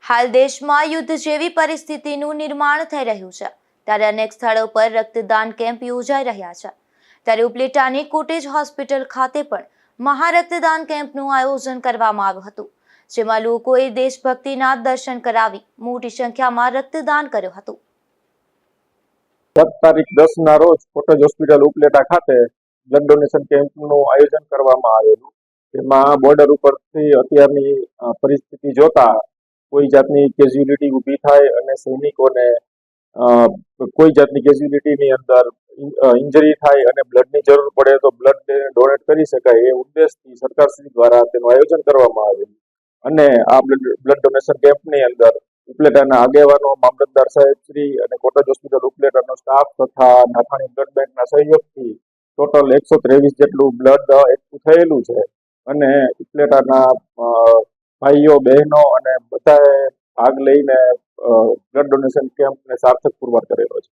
હાલ દેશમાં યુદ્ધ જેવી પરિસ્થિતિનું નિર્માણ થઈ રહ્યું છે, ત્યારે અનેક સ્થળો પર રક્તદાન કેમ્પ યોજાઈ રહ્યા છે। ત્યારે ઉપલેટાની કોટેજ હોસ્પિટલ ખાતે પણ મહારક્તદાન કેમ્પનું આયોજન કરવામાં આવ્યું હતું, જેમાં લોકોએ દેશભક્તિના દર્શન કરાવી મોટી સંખ્યામાં રક્તદાન કર્યું હતું। તારીખ 10 ના રોજ કોટેજ હોસ્પિટલ ઉપલેટા ખાતે બ્લડ ડોનેશન કેમ્પનું આયોજન કરવામાં આવેલું, જેમાં બોર્ડર ઉપરથી અત્યારની પરિસ્થિતિ જોતા કોઈ જાતની કેઝ્યુલિટી ઊભી થાય અને સૈનિકોને કોઈ જાતની કેઝ્યુલિટીની અંદર ઇન્જરી થાય અને બ્લડની જરૂર પડે તો બ્લડ ડોનેટ કરી શકાય એ ઉદ્દેશથી સરકારશ્રી દ્વારા તેનું આયોજન કરવામાં આવેલું। અને આ બ્લડ ડોનેશન કેમ્પની અંદર ઉપલેટાના આગેવાનો, મામલતદાર સાહેબશ્રી અને કોટેજ હોસ્પિટલ ઉપલેટાનો સ્ટાફ તથા નાથાણી બ્લડ બેંકના સહયોગથી ટોટલ 123 જેટલું બ્લડ એકઠું થયેલું છે અને ઉપલેટાના ભાઈઓ, બહેનો અને બધાએ ભાગ લઈને બ્લડ ડોનેશન કેમ્પને સાર્થક પુરવાર કરેલો છે।